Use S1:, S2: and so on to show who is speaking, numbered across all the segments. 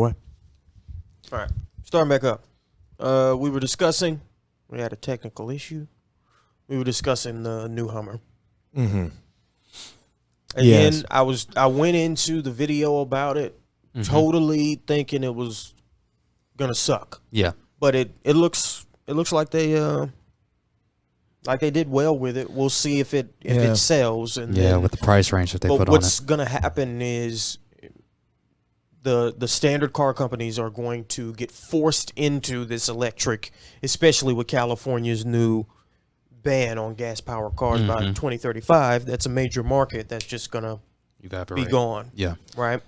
S1: boy.
S2: All right, starting back up. We had a technical issue. We were discussing the new Hummer.
S1: Mm-hmm.
S2: Again,
S1: Yes.
S2: I went into the video about it totally thinking it was gonna suck.
S3: Yeah.
S2: But it looks like they did well with it. We'll see if it sells. And then,
S3: with the price range that they put on it.
S2: What's gonna happen is the standard car companies are going to get forced into this electric, especially with California's new ban on gas-powered cars by 2035. That's a major market that's just gonna be gone.
S3: Yeah.
S2: Right.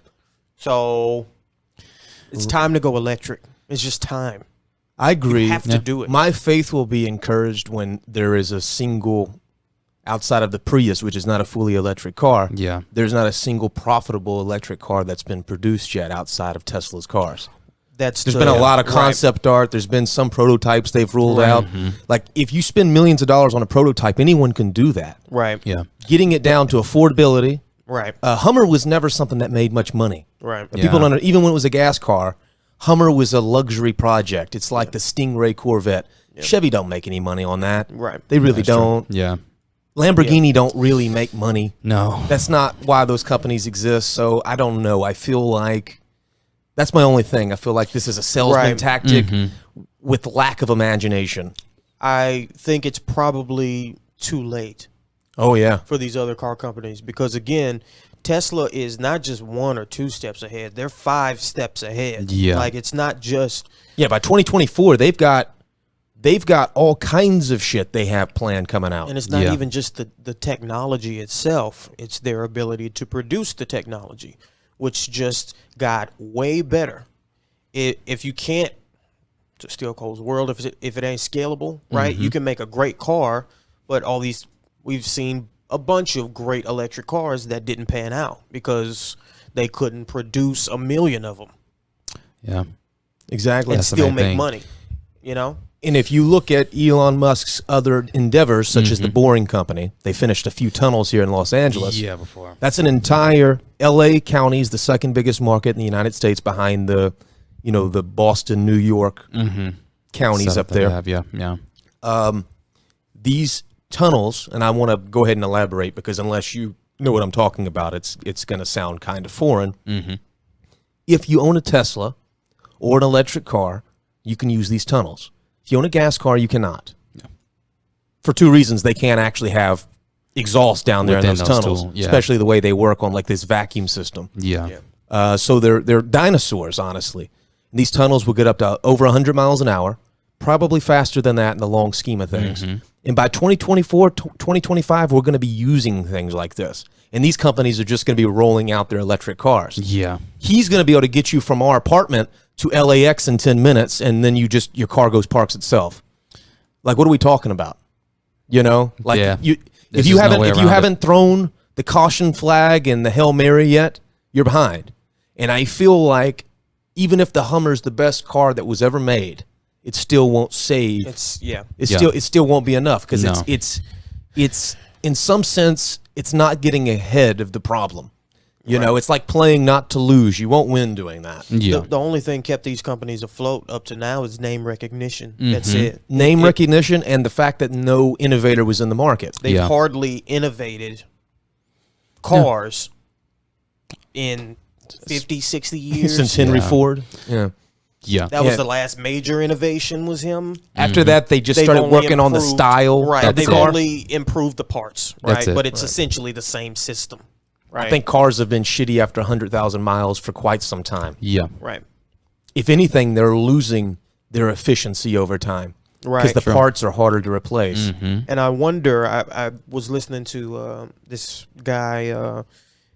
S2: So it's time to go electric. It's just time.
S1: I agree.
S2: You have to do it.
S1: My faith will be encouraged when there is a single, outside of the Prius, which is not a fully electric car.
S3: Yeah.
S1: There's not a single profitable electric car that's been produced yet outside of Tesla's cars. There's been a lot of concept art. There's been some prototypes they've ruled out. Like, if you spend millions of dollars on a prototype, anyone can do that.
S2: Right.
S3: Yeah.
S1: Getting it down to affordability.
S2: Right.
S1: Hummer was never something that made much money.
S2: Right.
S1: And people don't, even when it was a gas car, Hummer was a luxury project. It's like the Stingray Corvette. Chevy don't make any money on that.
S2: Right.
S1: They really don't.
S3: Yeah.
S1: Lamborghini don't really make money.
S3: No.
S1: That's not why those companies exist. So I don't know. I feel like that's my only thing. I feel like this is a salesman tactic with lack of imagination.
S2: I think it's probably too late.
S1: Oh, yeah.
S2: For these other car companies, because again, Tesla is not just 1 or 2 steps ahead. They're 5 steps ahead.
S3: Yeah.
S2: Like, it's not just...
S1: Yeah, by 2024, they've got all kinds of shit they have planned coming out.
S2: And it's not even just the technology itself. It's their ability to produce the technology, which just got way better. If you can't, to steal Cole's world, if it ain't scalable, right, you can make a great car, but all these, we've seen a bunch of great electric cars that didn't pan out because they couldn't produce 1 million of them.
S3: Yeah.
S1: Exactly.
S2: And still make money, you know?
S1: And if you look at Elon Musk's other endeavors, such as the Boring Company, they finished a few tunnels here in Los Angeles.
S3: Yeah, before.
S1: That's an entire L.A. County is the second biggest market in the United States behind the Boston, New York counties up there. These tunnels, and I want to go ahead and elaborate because unless you know what I'm talking about, it's going to sound kind of foreign. If you own a Tesla or an electric car, you can use these tunnels. If you own a gas car, you cannot. Yeah. For 2 reasons. They can't actually have exhaust down there in those tunnels, especially the way they work on like this vacuum system. So they're dinosaurs, honestly. And these tunnels will get up to over 100 miles an hour, probably faster than that in the long scheme of things. And by 2024, 2025, we're going to be using things like this. And these companies are just going to be rolling out their electric cars.
S3: Yeah.
S1: He's going to be able to get you from our apartment to LAX in 10 minutes, and then your car parks itself. Like, what are we talking about? You know? Like, if you haven't thrown the caution flag and the Hail Mary yet, you're behind. And I feel like even if the Hummer's the best car that was ever made, it still won't save. It still won't be enough because it's in some sense it's not getting ahead of the problem. You know, it's like playing not to lose. You won't win doing that.
S2: Yeah. The only thing kept these companies afloat up to now is name recognition. That's it.
S1: Name recognition and the fact that no innovator was in the market.
S2: They've hardly innovated cars in 50, 60 years.
S1: Since Henry Ford.
S3: Yeah.
S2: That was the last major innovation was him.
S1: After that, they just started working on the style of the car.
S2: They've only improved the parts, right? But it's essentially the same system. Right.
S1: I think cars have been shitty after 100,000 miles for quite some time.
S3: Yeah.
S2: Right.
S1: If anything, they're losing their efficiency over time. Right. Because the parts are harder to replace.
S2: And I wonder, I was listening to this guy,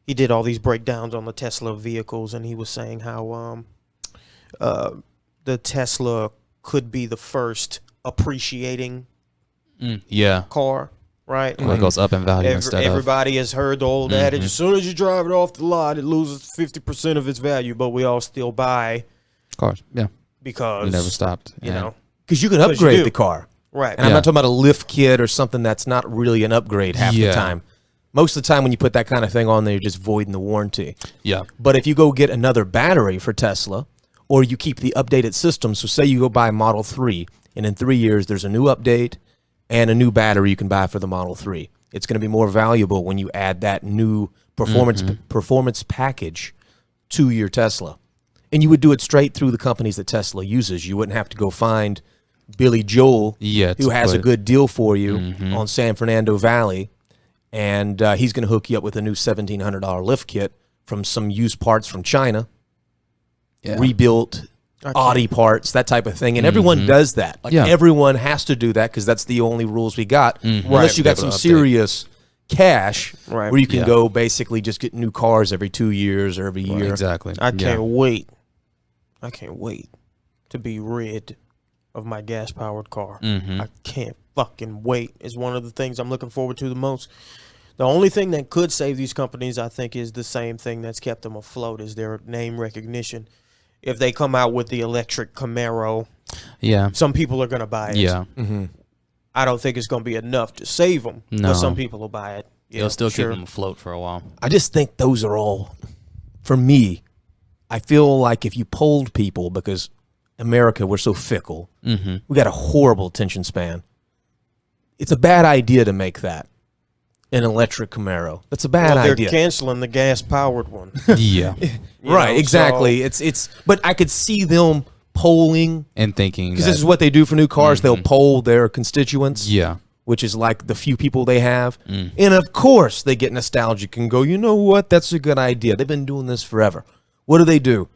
S2: he did all these breakdowns on the Tesla vehicles, and he was saying how the Tesla could be the first appreciating car. Right,
S3: it goes up in value instead of.
S2: Everybody has heard the old adage: as soon as you drive it off the lot, it loses 50% of its value. But we all still buy
S3: cars,
S2: because
S3: we never stopped.
S2: You know,
S1: because you can upgrade the car,
S2: right?
S1: And I'm not talking about a lift kit or something that's not really an upgrade half the time. Most of the time, when you put that kind of thing on there, you're just voiding the warranty.
S3: Yeah.
S1: But if you go get another battery for Tesla, or you keep the updated system. So say you go buy Model 3, and in 3 years there's a new update and a new battery you can buy for the Model 3. It's going to be more valuable when you add that new performance package to your Tesla. And you would do it straight through the companies that Tesla uses. You wouldn't have to go find Billy Joel, who has a good deal for you on San Fernando Valley, and he's going to hook you up with a new $1,700 lift kit from some used parts from China, rebuilt Audi parts, that type of thing. And everyone does that. Like everyone has to do that because that's the only rules we got. Unless you got some serious cash where you can go basically just get new cars every 2 years or every year.
S3: Exactly.
S2: I can't wait. I can't wait to be rid of my gas-powered car. I can't fucking wait. It's one of the things I'm looking forward to the most. The only thing that could save these companies, I think, is the same thing that's kept them afloat, is their name recognition. If they come out with the electric Camaro, some people are going to buy it. I don't think it's going to be enough to save them, but some people will buy it.
S4: It'll still keep them afloat for a while.
S1: I just think those are all, for me, I feel like if you polled people, because America, we're so fickle, we got a horrible attention span. It's a bad idea to make that an electric Camaro. That's a bad idea.
S2: They're canceling the gas-powered one.
S1: Right, exactly. It's but I could see them polling
S3: and thinking,
S1: because this is what they do for new cars. They'll poll their constituents, which is like the few people they have, and of course they get nostalgic and go, you know what, that's a good idea. They've been doing this forever. What do?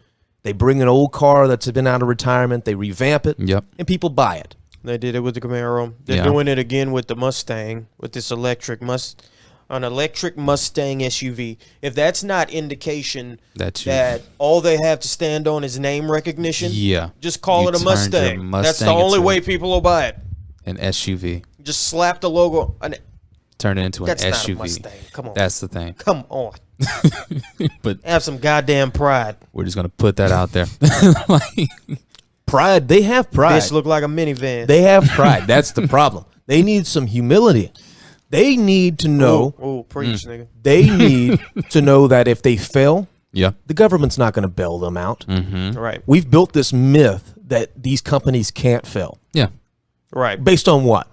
S1: They bring an old car that's been out of retirement, they revamp it, and people buy it.
S2: They did it with the Camaro. They're doing it again with the Mustang, with this an electric Mustang SUV. If that's not indication that all they have to stand on is name recognition, just call it a Mustang. That's the only way people will buy it.
S3: An SUV.
S2: Just slap the logo.
S3: Turn it into an SUV.
S2: Not a Mustang. Come on.
S3: That's the thing.
S2: Come on.
S3: But
S2: have some goddamn pride.
S3: We're just gonna put that out there.
S1: Pride. They have pride.
S2: This look like a minivan.
S1: They have pride. That's the problem. They need some humility. They need to know.
S2: Preach, nigga.
S1: They need to know that if they fail,
S3: the
S1: government's not going to bail them out.
S2: Right.
S1: We've built this myth that these companies can't fail.
S2: Right.
S1: Based on what?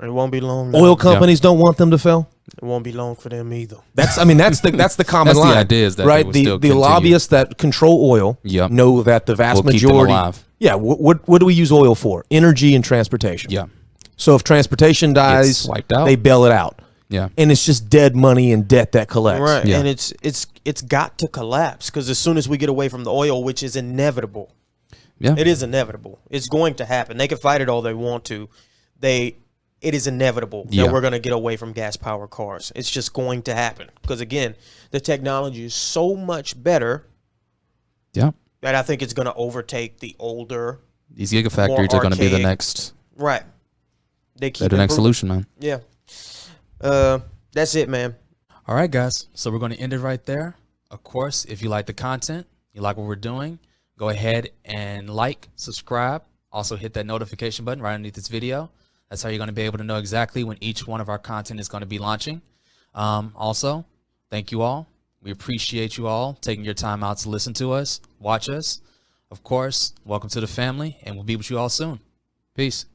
S2: It won't be long.
S1: Oil companies don't want them to fail.
S2: It won't be long for them either.
S1: That's the common
S3: that's
S1: line.
S3: The idea is that
S1: right. The lobbyists that control oil know that the vast majority. What do we use oil for? Energy and transportation. So if transportation dies, they bail it out. And it's just dead money and debt that collects.
S2: Right. And it's got to collapse because as soon as we get away from the oil, which is inevitable. It is inevitable. It's going to happen. They can fight it all they want to. It is inevitable that we're going to get away from gas-powered cars. It's just going to happen. Because, again, the technology is so much better that I think it's going to overtake the older,
S3: these gigafactories are going to be the next...
S2: Right.
S3: They're the next solution, man.
S2: Yeah. That's it, man.
S4: All right, guys. So we're going to end it right there. Of course, if you like the content, you like what we're doing, go ahead and subscribe. Also hit that notification button right underneath this video. That's how you're going to be able to know exactly when each one of our content is going to be launching. Also, thank you all. We appreciate you all taking your time out to listen to us, watch us. Of course, welcome to the family, and we'll be with you all soon. Peace.